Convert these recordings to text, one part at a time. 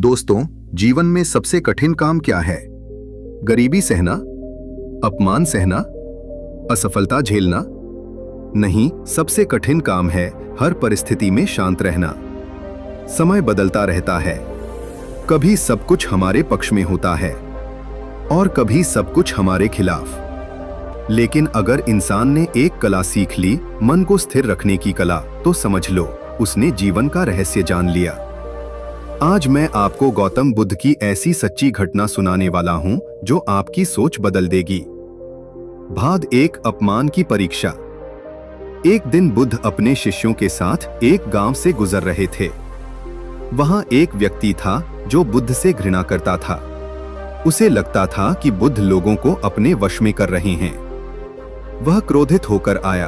दोस्तों, जीवन में सबसे कठिन काम क्या है? गरीबी सहना, अपमान सहना, असफलता झेलना? नहीं, सबसे कठिन काम है हर परिस्थिति में शांत रहना। समय बदलता रहता है, कभी सब कुछ हमारे पक्ष में होता है और कभी सब कुछ हमारे खिलाफ। लेकिन अगर इंसान ने एक कला सीख ली, मन को स्थिर रखने की कला, तो समझ लो उसने जीवन का रहस्य जान लिया। आज मैं आपको गौतम बुद्ध की ऐसी सच्ची घटना सुनाने वाला हूं जो आपकी सोच बदल देगी। भाग 1, अपमान की परीक्षा। एक दिन बुद्ध अपने शिष्यों के साथ एक गांव से गुजर रहे थे। वहां एक व्यक्ति था जो बुद्ध से घृणा करता था। उसे लगता था कि बुद्ध लोगों को अपने वश में कर रहे हैं। वह क्रोधित होकर आया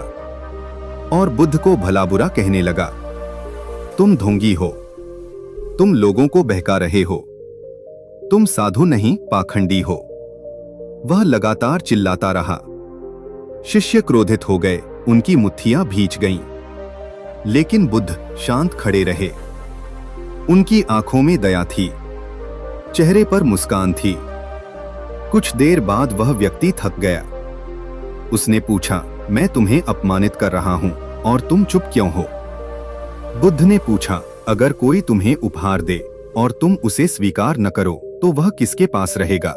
और बुद्ध को भला बुरा कहने लगा। तुम ढोंगी हो, तुम लोगों को बहका रहे हो, तुम साधु नहीं पाखंडी हो। वह लगातार चिल्लाता रहा। शिष्य क्रोधित हो गए, उनकी मुट्ठियां भींच गईं। लेकिन बुद्ध शांत खड़े रहे। उनकी आंखों में दया थी, चेहरे पर मुस्कान थी। कुछ देर बाद वह व्यक्ति थक गया। उसने पूछा, मैं तुम्हें अपमानित कर रहा हूं और तुम चुप क्यों हो? बुद्ध ने पूछा, अगर कोई तुम्हें उपहार दे और तुम उसे स्वीकार न करो तो वह किसके पास रहेगा?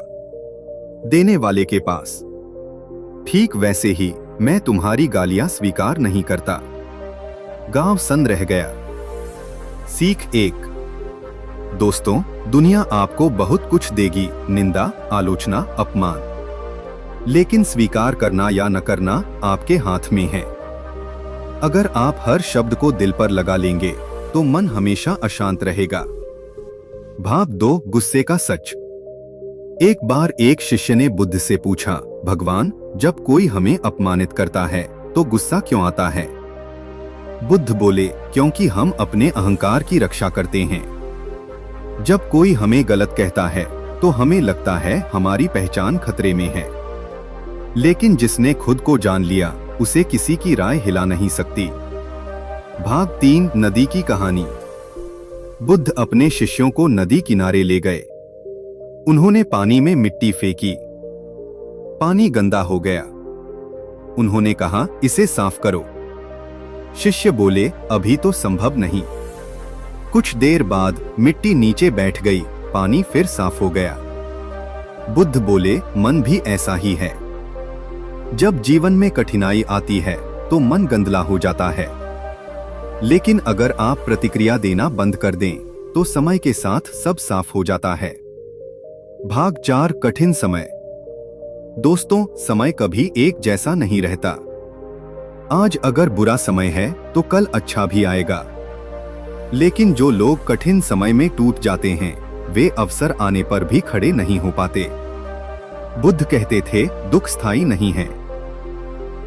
देने वाले के पास। ठीक वैसे ही मैं तुम्हारी गालियां स्वीकार नहीं करता। गांव सन्न रह गया। सीख 1। दोस्तों, दुनिया आपको बहुत कुछ देगी, निंदा, आलोचना, अपमान। लेकिन स्वीकार करना या न करना आपके हाथ में है। अगर आप हर शब्द को दिल पर लगा लेंगे तो मन हमेशा अशांत रहेगा। भाग 2, गुस्से का सच। एक बार एक शिष्य ने बुद्ध से पूछा, भगवान, जब कोई हमें अपमानित करता है तो गुस्सा क्यों आता है? बुद्ध बोले, क्योंकि हम अपने अहंकार की रक्षा करते हैं। जब कोई हमें गलत कहता है तो हमें लगता है हमारी पहचान खतरे में है। लेकिन जिसने खुद को जान लिया, उसे किसी की राय हिला नहीं सकती। भाग 3, नदी की कहानी। बुद्ध अपने शिष्यों को नदी किनारे ले गए। उन्होंने पानी में मिट्टी फेंकी। पानी गंदा हो गया। उन्होंने कहा, इसे साफ करो। शिष्य बोले, अभी तो संभव नहीं। कुछ देर बाद मिट्टी नीचे बैठ गई, पानी फिर साफ हो गया। बुद्ध बोले, मन भी ऐसा ही है। जब जीवन में कठिनाई आती है तो मन गंदला हो जाता है। लेकिन अगर आप प्रतिक्रिया देना बंद कर दें तो समय के साथ सब साफ हो जाता है। भाग 4, कठिन समय। दोस्तों, समय कभी एक जैसा नहीं रहता। आज अगर बुरा समय है तो कल अच्छा भी आएगा। लेकिन जो लोग कठिन समय में टूट जाते हैं, वे अवसर आने पर भी खड़े नहीं हो पाते। बुद्ध कहते थे, दुख स्थायी नहीं है।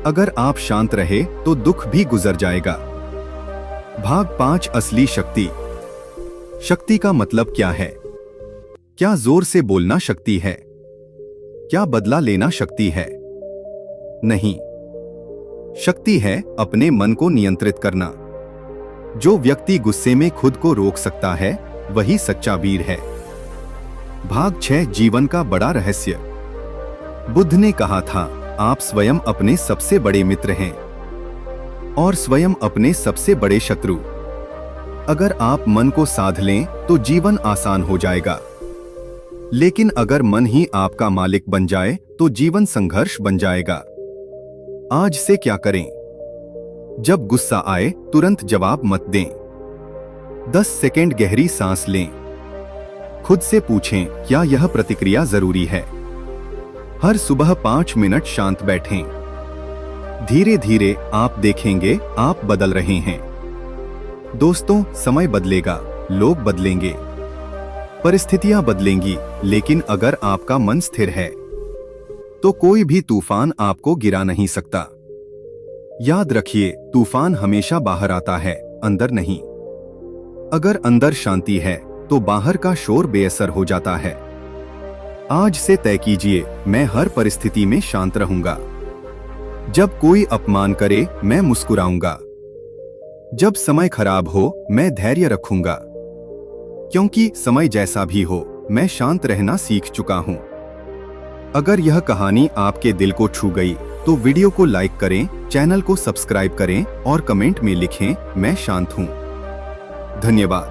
अगर आप शांत रहे तो दुख भी गुजर जाएगा। भाग 5, असली शक्ति। शक्ति का मतलब क्या है? क्या जोर से बोलना शक्ति है? क्या बदला लेना शक्ति है? नहीं। शक्ति है अपने मन को नियंत्रित करना। जो व्यक्ति गुस्से में खुद को रोक सकता है, वही सच्चा वीर है। भाग 6, जीवन का बड़ा रहस्य। बुद्ध ने कहा था, आप स्वयं अपने सबसे बड़े मित्र हैं और स्वयं अपने सबसे बड़े शत्रु। अगर आप मन को साध लें तो जीवन आसान हो जाएगा। लेकिन अगर मन ही आपका मालिक बन जाए तो जीवन संघर्ष बन जाएगा। आज से क्या करें? जब गुस्सा आए तुरंत जवाब मत दें। 10 सेकंड गहरी सांस लें। खुद से पूछें, क्या यह प्रतिक्रिया जरूरी है? हर सुबह 5 मिनट शांत बैठें। धीरे धीरे आप देखेंगे आप बदल रहे हैं। दोस्तों, समय बदलेगा, लोग बदलेंगे, परिस्थितियां बदलेंगी, लेकिन अगर आपका मन स्थिर है तो कोई भी तूफान आपको गिरा नहीं सकता। याद रखिए, तूफान हमेशा बाहर आता है, अंदर नहीं। अगर अंदर शांति है तो बाहर का शोर बेअसर हो जाता है। आज से तय कीजिए, मैं हर परिस्थिति में शांत रहूंगा। जब कोई अपमान करे, मैं मुस्कुराऊंगा। जब समय खराब हो, मैं धैर्य रखूंगा। क्योंकि समय जैसा भी हो मैं शांत रहना सीख चुका हूँ। अगर यह कहानी आपके दिल को छू गई तो वीडियो को लाइक करें, चैनल को सब्सक्राइब करें और कमेंट में लिखें मैं शांत हूँ। धन्यवाद।